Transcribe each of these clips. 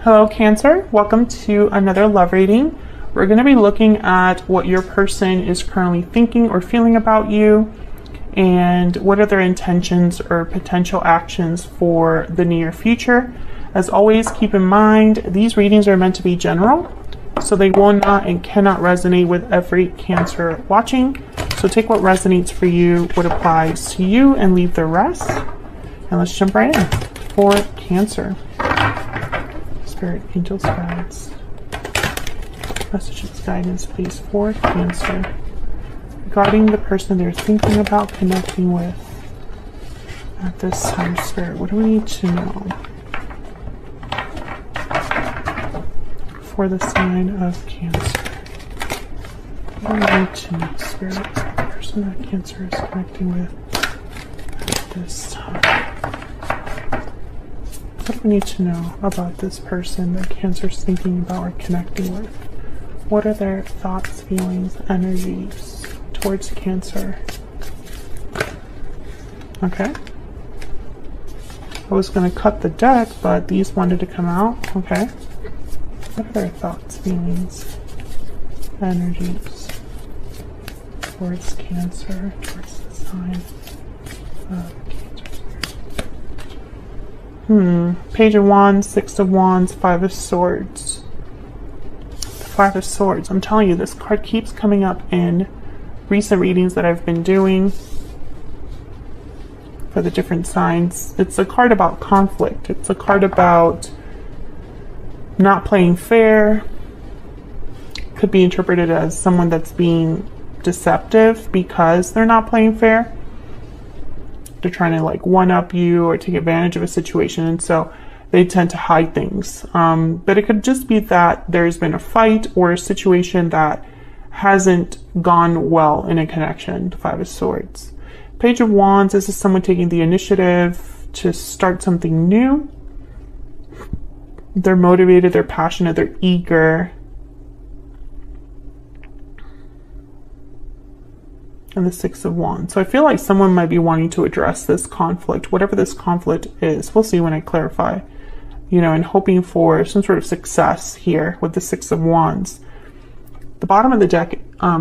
Hello Cancer, welcome to another love reading. We're going to be looking at what your person is currently thinking or feeling about you and what are their intentions or potential actions for the near future. As always, keep in mind these readings are meant to be general, so they will not and cannot resonate with every Cancer watching. So take what resonates for you, what applies to you, and leave the rest. And let's jump right in for Cancer. Spirit, angels, guides, messages, guidance, please, for Cancer regarding the person they're thinking about connecting with at this time. Spirit, what do we need to know for the sign of Cancer? What do we need to know, Spirit, the person that Cancer is connecting with at this time? What do we need to know about this person that Cancer is thinking about or connecting with? What are their thoughts, feelings, energies towards Cancer? Okay. I was going to cut the deck, but these wanted to come out. Okay. What are their thoughts, feelings, energies towards Cancer, towards the sign of Cancer? Page of Wands, Six of Wands, Five of Swords. The Five of Swords. I'm telling you, this card keeps coming up in recent readings that I've been doing for the different signs. It's a card about conflict. It's a card about not playing fair. Could be interpreted as someone that's being deceptive because they're not playing fair. They're trying to like one-up you or take advantage of a situation, and so they tend to hide things. But it could just be that there's been a fight or a situation that hasn't gone well in a connection. The Five of Swords. Page of Wands, this is someone taking the initiative to start something new. They're motivated, they're passionate, they're eager. And the Six of Wands. So I feel like someone might be wanting to address this conflict, whatever this conflict is. We'll see when I clarify, and hoping for some sort of success here with the Six of Wands. The bottom of the deck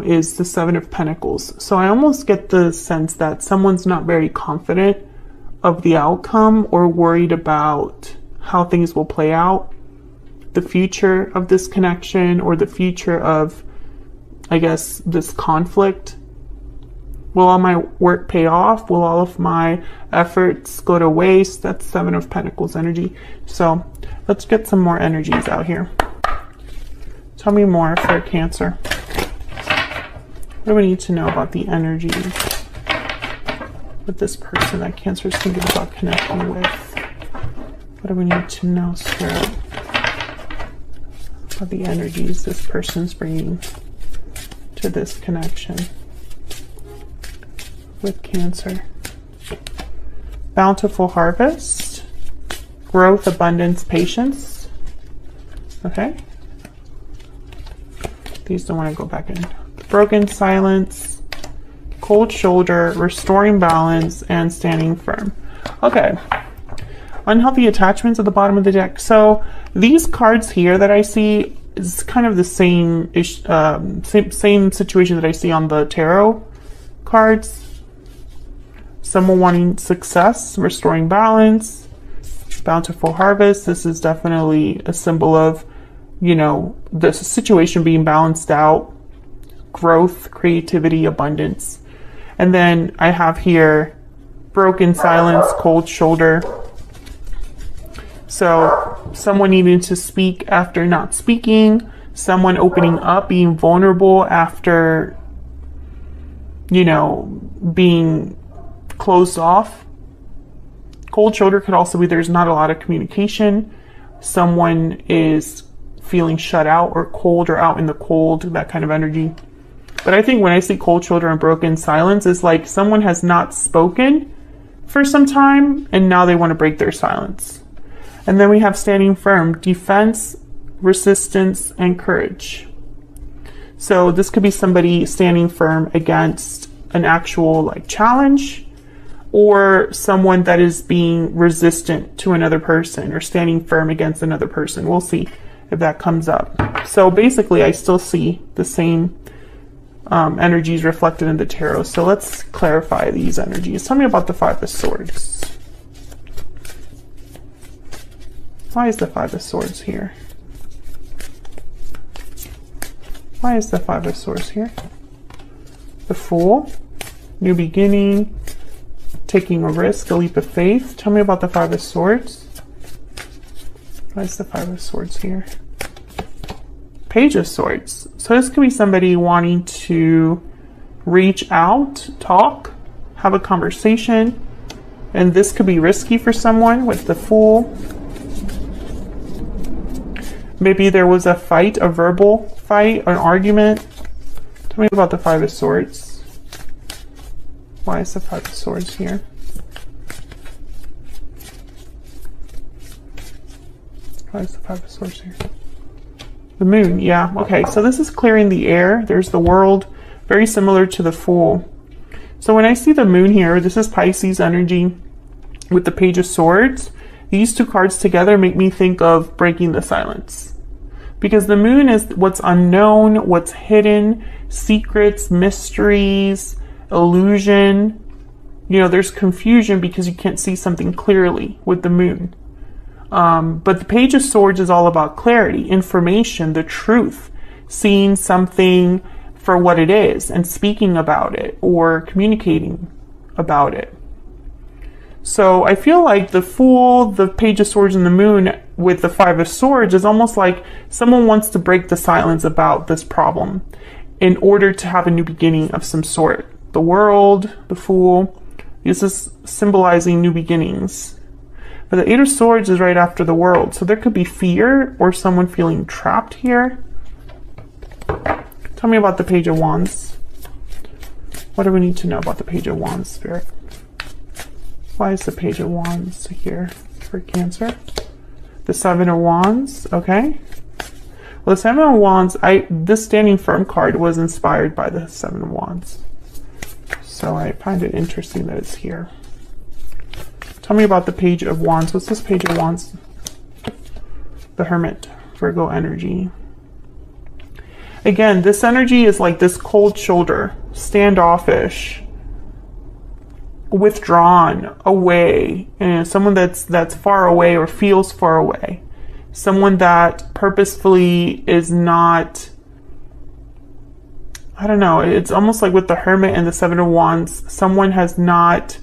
is the Seven of Pentacles. So I almost get the sense that someone's not very confident of the outcome or worried about how things will play out, the future of this connection or the future of, I guess, this conflict. Will all my work pay off? Will all of my efforts go to waste? That's Seven of Pentacles energy. So let's get some more energies out here. Tell me more for Cancer. What do we need to know about the energy with this person that Cancer is thinking about connecting with? What do we need to know, Spirit, about the energies this person's bringing to this connection with Cancer? Bountiful harvest, growth, abundance, patience. Okay. These don't want to go back in. Broken silence, cold shoulder, restoring balance, and standing firm. Okay. Unhealthy attachments at the bottom of the deck. So these cards here that I see is kind of the same situation that I see on the tarot cards. Someone wanting success, restoring balance, bountiful harvest. This is definitely a symbol of, the situation being balanced out, growth, creativity, abundance. And then I have here broken silence, cold shoulder. So someone needing to speak after not speaking, someone opening up, being vulnerable after, being closed off. Cold shoulder could also be there's not a lot of communication. Someone is feeling shut out or cold or out in the cold, that kind of energy. But I think when I see cold shoulder and broken silence, it's like someone has not spoken for some time and now they want to break their silence. And then we have standing firm, defense, resistance, and courage. So this could be somebody standing firm against an actual challenge, or someone that is being resistant to another person or standing firm against another person. We'll see if that comes up. So basically, I still see the same energies reflected in the tarot. So let's clarify these energies. Tell me about the Five of Swords. Why is the Five of Swords here? Why is the Five of Swords here? The Fool, new beginning, taking a risk, a leap of faith. Tell me about the Five of Swords. Why is the Five of Swords here? Page of Swords. So this could be somebody wanting to reach out, talk, have a conversation, and this could be risky for someone with the Fool. Maybe there was a fight, a verbal fight, an argument. Tell me about the Five of Swords. Why is the Five of Swords here? Why is the Five of Swords here? The Moon, yeah. Okay, so this is clearing the air. There's the World, very similar to the Fool. So when I see the Moon here, this is Pisces energy with the Page of Swords. These two cards together make me think of breaking the silence. Because the Moon is what's unknown, what's hidden, secrets, mysteries, illusion. You know, there's confusion because you can't see something clearly with the Moon. But the Page of Swords is all about clarity, information, the truth, seeing something for what it is and speaking about it or communicating about it. So I feel like the Fool, the Page of Swords, and the Moon with the Five of Swords is almost like someone wants to break the silence about this problem in order to have a new beginning of some sort. The World, the Fool, this is symbolizing new beginnings. But the Eight of Swords is right after the World. So there could be fear or someone feeling trapped here. Tell me about the Page of Wands. What do we need to know about the Page of Wands, Spirit? Why is the Page of Wands here for Cancer? The Seven of Wands, okay. Well, the Seven of Wands, this Standing Firm card was inspired by the Seven of Wands. So I find it interesting that it's here. Tell me about the Page of Wands. What's this Page of Wands? The Hermit, Virgo energy. Again, this energy is like this cold shoulder, standoffish, withdrawn, away, and someone that's far away or feels far away. Someone that purposefully is not, I don't know, it's almost like with the Hermit and the Seven of Wands, someone has not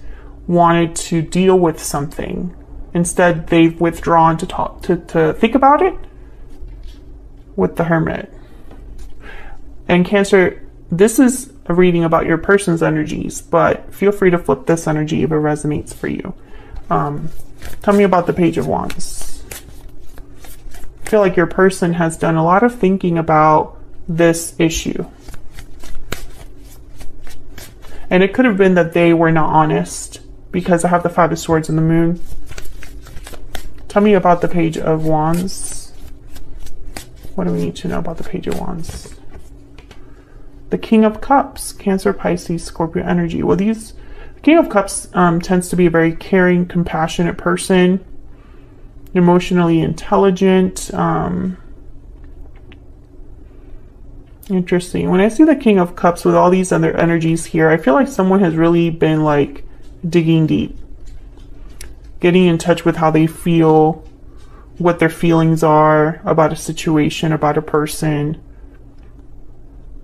wanted to deal with something. Instead, they've withdrawn to talk, to think about it with the Hermit. And Cancer, this is a reading about your person's energies, but feel free to flip this energy if it resonates for you. Tell me about the Page of Wands. I feel like your person has done a lot of thinking about this issue. And it could have been that they were not honest, because I have the Five of Swords and the Moon. Tell me about the Page of Wands. What do we need to know about the Page of Wands? The King of Cups, Cancer, Pisces, Scorpio energy. Well, the King of Cups tends to be a very caring, compassionate person, emotionally intelligent. Interesting. When I see the King of Cups with all these other energies here, I feel like someone has really been like digging deep, getting in touch with how they feel, what their feelings are about a situation, about a person.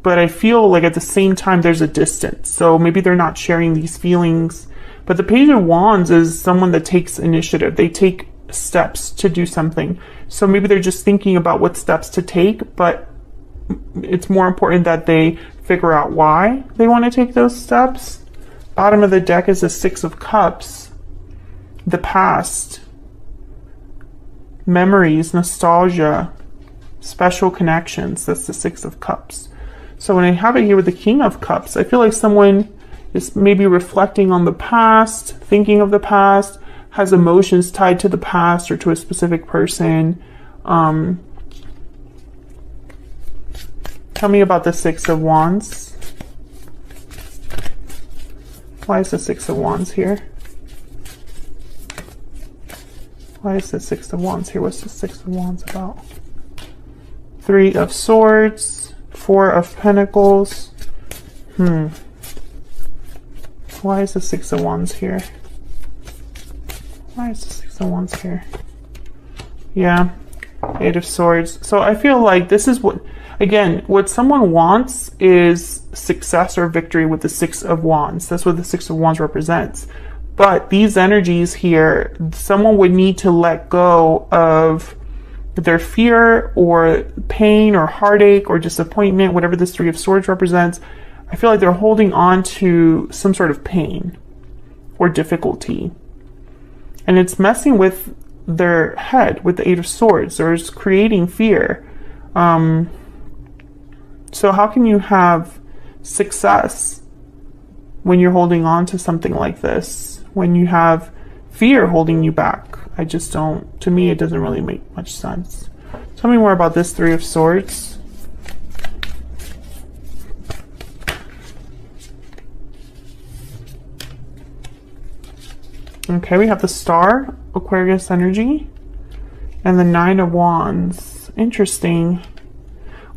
But I feel like at the same time there's a distance, so maybe they're not sharing these feelings. But the Page of Wands is someone that takes initiative. They take steps to do something. So maybe they're just thinking about what steps to take, but it's more important that they figure out why they want to take those steps. Bottom of the deck is the Six of Cups, the past, memories, nostalgia, special connections. That's the Six of Cups. So when I have it here with the King of Cups, I feel like someone is maybe reflecting on the past, thinking of the past, has emotions tied to the past or to a specific person. Tell me about the Six of Wands. Why is the Six of Wands here? Why is the Six of Wands here? What's the Six of Wands about? Three of Swords, Four of Pentacles. Why is the Six of Wands here? Why is the Six of Wands here? Yeah, Eight of Swords. So I feel like this is what, again, what someone wants is success or victory with the Six of Wands. That's what the Six of Wands represents. But these energies here, someone would need to let go of their fear or pain or heartache or disappointment, whatever this Three of Swords represents. I feel like they're holding on to some sort of pain or difficulty. And it's messing with their head with the Eight of Swords, or it's creating fear. So how can you have success when you're holding on to something like this? When you have fear holding you back? I just don't, to me, it doesn't really make much sense. Tell me more about this Three of Swords. Okay, we have the Star, Aquarius energy, and the Nine of Wands. Interesting.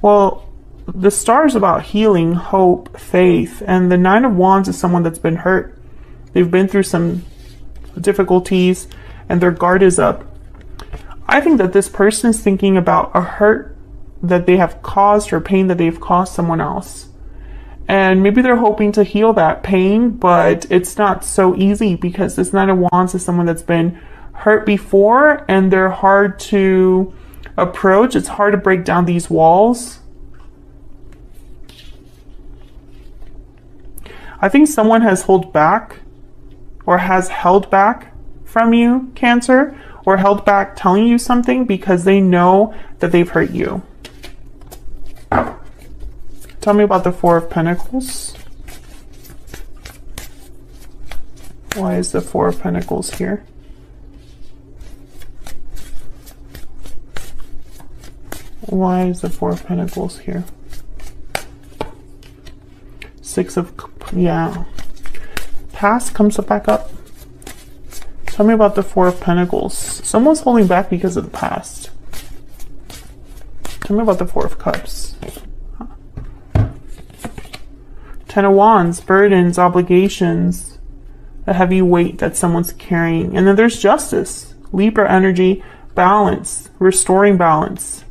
Well, the Star is about healing, hope, faith, and the Nine of Wands is someone that's been hurt. They've been through some difficulties and their guard is up. I think that this person is thinking about a hurt that they have caused or pain that they've caused someone else. And maybe they're hoping to heal that pain, but it's not so easy because this Nine of Wands is someone that's been hurt before and they're hard to approach. It's hard to break down these walls. I think someone has held back or has held back from you, Cancer, or held back telling you something because they know that they've hurt you. Tell me about the Four of Pentacles. Why is the Four of Pentacles here? Why is the Four of Pentacles here? Six of, yeah. Past comes back up. Tell me about the Four of Pentacles. Someone's holding back because of the past. Tell me about the Four of Cups. Ten of Wands, burdens, obligations, a heavy weight that someone's carrying. And then there's Justice, Libra energy, balance, restoring balance.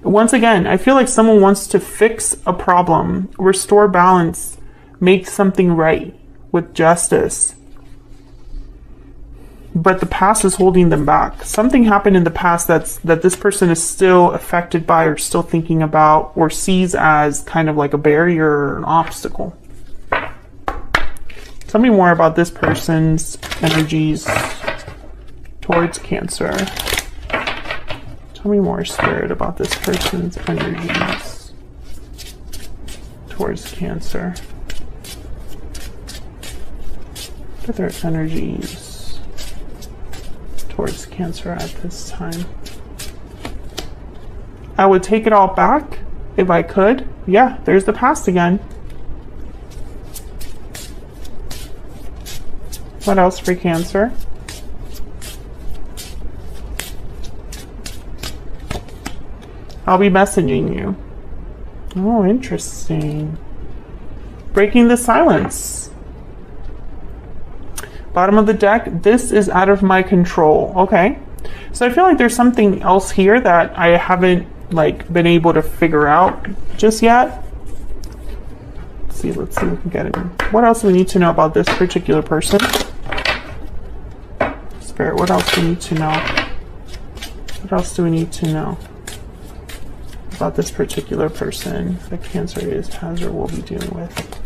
Once again, I feel like someone wants to fix a problem, restore balance, make something right with justice. But the past is holding them back. Something happened in the past that this person is still affected by or still thinking about or sees as kind of like a barrier or an obstacle. Tell me more about this person's energies towards Cancer. Tell me more, Spirit, about this person's energies towards Cancer. What are their energies towards Cancer at this time? I would take it all back if I could. Yeah, there's the past again. What else for Cancer? I'll be messaging you. Oh, interesting. Breaking the silence. Bottom of the deck, this is out of my control. Okay. So I feel like there's something else here that I haven't been able to figure out just yet. Let's see if we can get it. What else do we need to know about this particular person? Spirit, what else do we need to know? What else do we need to know about this particular person that Cancer has or will be dealing with?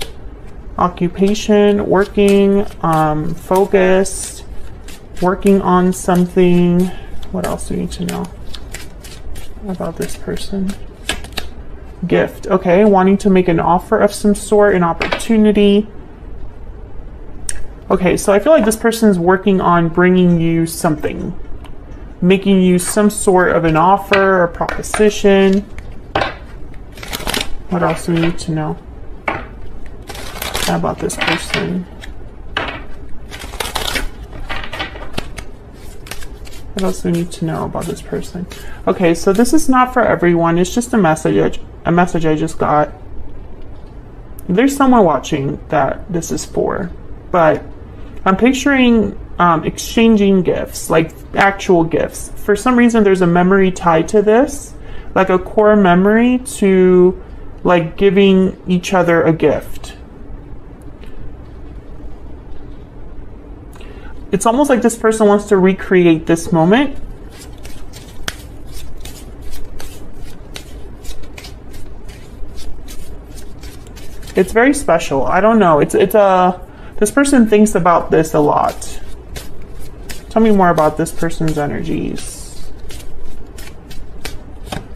Occupation, working, focused, working on something. What else do we need to know about this person? Gift. Okay, wanting to make an offer of some sort, an opportunity. Okay, so I feel like this person is working on bringing you something, making you some sort of an offer or proposition. What else do we need to know about this person? What else do we need to know about this person? Okay, so this is not for everyone. It's just a message I just got. There's someone watching that this is for, but I'm picturing exchanging gifts, like actual gifts. For some reason, there's a memory tied to this, like a core memory to like giving each other a gift. It's almost like this person wants to recreate this moment. It's very special. I don't know. This person thinks about this a lot. Tell me more about this person's energies.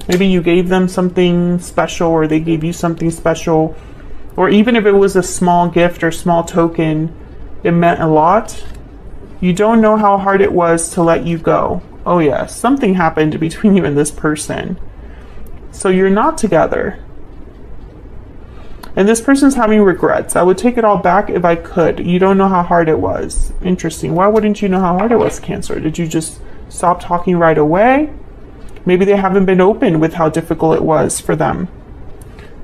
Maybe you gave them something special, or they gave you something special, or even if it was a small gift or small token, it meant a lot. You don't know how hard it was to let you go. Oh yes, something happened between you and this person. So you're not together. And this person's having regrets. I would take it all back if I could. You don't know how hard it was. Interesting. Why wouldn't you know how hard it was, Cancer? Did you just stop talking right away? Maybe they haven't been open with how difficult it was for them.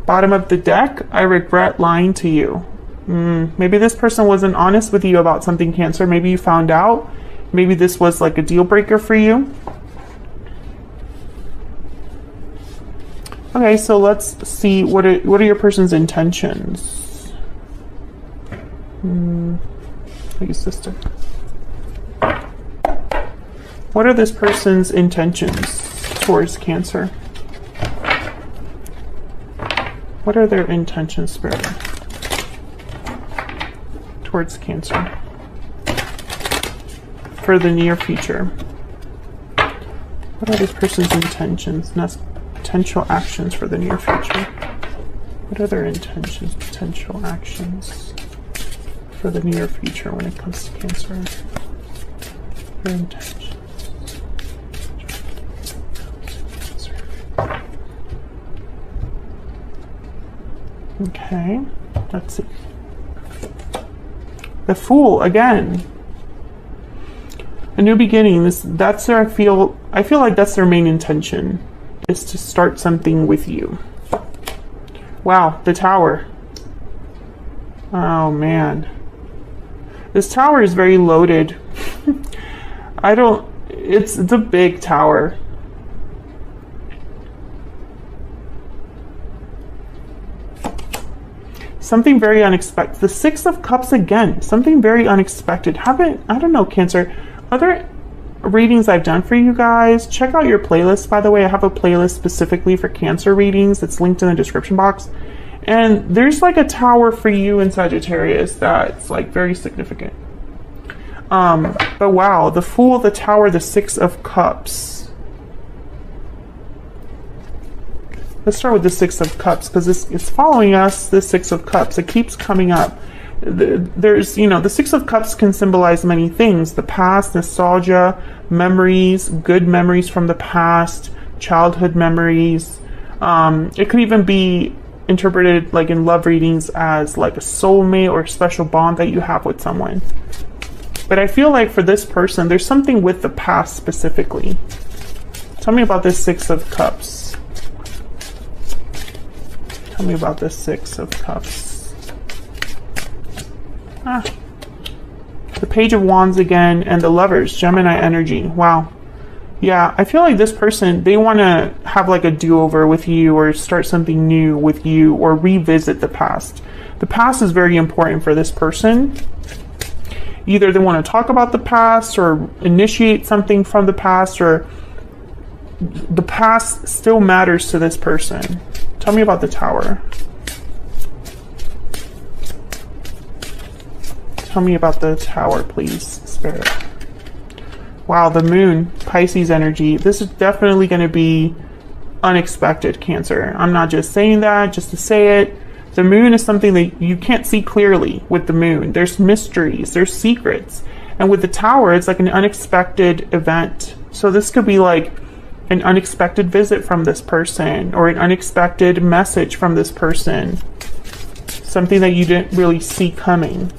Bottom of the deck, I regret lying to you. Maybe this person wasn't honest with you about something, Cancer. Maybe you found out. Maybe this was like a deal breaker for you. Okay, so let's see what are your person's intentions. Your sister. What are this person's intentions towards Cancer? What are their intentions, Spirit, towards Cancer for the near future? What are this person's intentions? Potential actions for the near future. What are their intentions, potential actions for the near future when it comes to Cancer? Their intentions. Okay, let's see. The Fool again. A new beginning. That's their, I feel like that's their main intention, is to start something with you. Wow, the Tower. Oh man. This tower is very loaded. It's a big tower. Something very unexpected. The Six of Cups again. Something very unexpected. I don't know, Cancer. Other readings I've done for you guys, check out your playlist, by the way. I have a playlist specifically for Cancer readings. It's linked in the description box. And there's like a tower for you in Sagittarius that's like very significant. But wow, the Fool, the Tower, the Six of Cups. Let's start with the Six of Cups, because it's following us, the Six of Cups. It keeps coming up. There's, the Six of Cups can symbolize many things. The past, nostalgia, memories, good memories from the past, childhood memories. It could even be interpreted like in love readings as like a soulmate or a special bond that you have with someone. But I feel like for this person, there's something with the past specifically. Tell me about this Six of Cups. Tell me about this Six of Cups. The Page of Wands again, and the Lovers, Gemini energy. Wow. Yeah, I feel like this person, they want to have like a do-over with you, or start something new with you, or revisit the past. The past is very important for this person. Either they want to talk about the past, or initiate something from the past, or the past still matters to this person. Tell me about the Tower. Tell me about the Tower, please, Spirit. Wow, the Moon, Pisces energy. This is definitely going to be unexpected, Cancer. I'm not just saying that just to say it. The Moon is something that you can't see clearly with the Moon. There's mysteries, there's secrets. And with the Tower, it's like an unexpected event. So this could be like an unexpected visit from this person, or an unexpected message from this person. Something that you didn't really see coming.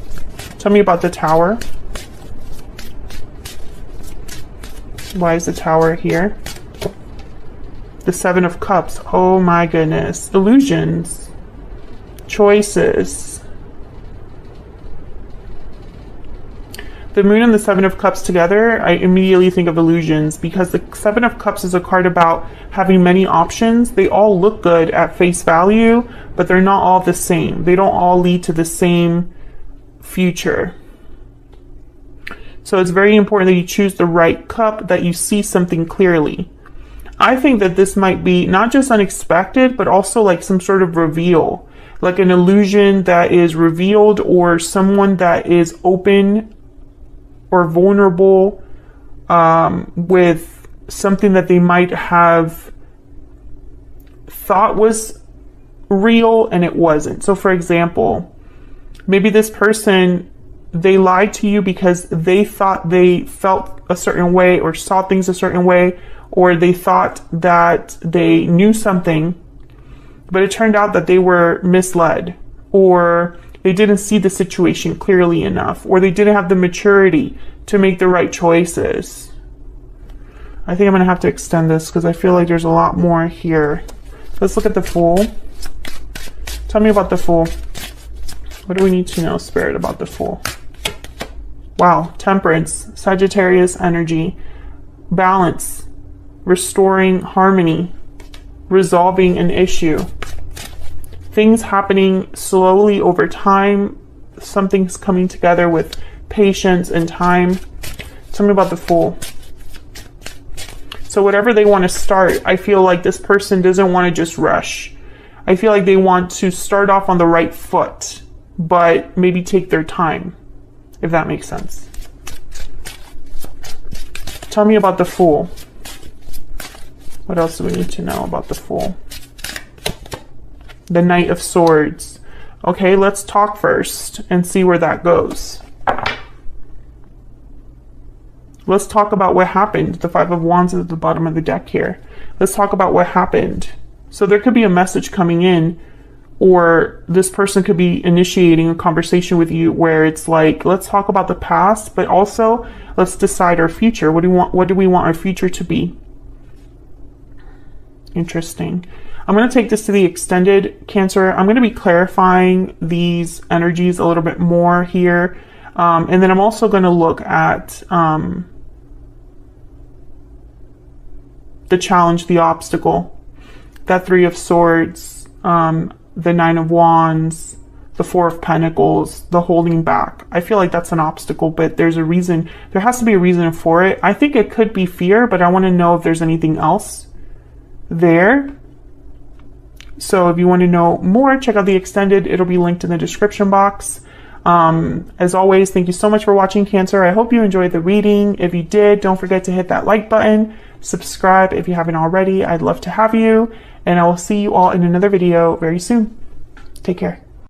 Tell me about the Tower. Why is the Tower here? The Seven of Cups. Oh my goodness. Illusions. Choices. The Moon and the Seven of Cups together, I immediately think of illusions, because the Seven of Cups is a card about having many options. They all look good at face value, but they're not all the same. They don't all lead to the same future. So it's very important that you choose the right cup, that you see something clearly. I think that this might be not just unexpected, but also like some sort of reveal, like an illusion that is revealed, or someone that is open or vulnerable with something that they might have thought was real and it wasn't. So for example, maybe this person, they lied to you because they thought they felt a certain way or saw things a certain way, or they thought that they knew something, but it turned out that they were misled, or they didn't see the situation clearly enough, or they didn't have the maturity to make the right choices. I think I'm going to have to extend this because I feel like there's a lot more here. Let's look at the Fool. Tell me about the Fool. What do we need to know, Spirit, about the Fool? Wow, Temperance, Sagittarius energy, balance, restoring harmony, resolving an issue, things happening slowly over time, something's coming together with patience and time. Tell me about the Fool. So whatever they want to start, I feel like this person doesn't want to just rush. I feel like they want to start off on the right foot, but maybe take their time, if that makes sense. Tell me about the Fool. What else do we need to know about the Fool? The Knight of Swords. Okay, let's talk first and see where that goes. Let's talk about what happened. The Five of Wands is at the bottom of the deck here. Let's talk about what happened. So there could be a message coming in, or this person could be initiating a conversation with you where it's like, let's talk about the past, but also let's decide our future. What do we want our future to be? Interesting. I'm going to take this to the extended, Cancer. I'm going to be clarifying these energies a little bit more here. And then I'm also going to look at the challenge, the obstacle, that Three of Swords, the Nine of Wands, the Four of Pentacles, the holding back. I feel like that's an obstacle, but there's a reason. There has to be a reason for it. I think it could be fear, but I want to know if there's anything else there. So if you want to know more, check out the extended. It'll be linked in the description box. As always, thank you so much for watching, Cancer. I hope you enjoyed the reading. If you did, don't forget to hit that like button, subscribe if you haven't already. I'd love to have you, and I will see you all in another video very soon. Take care.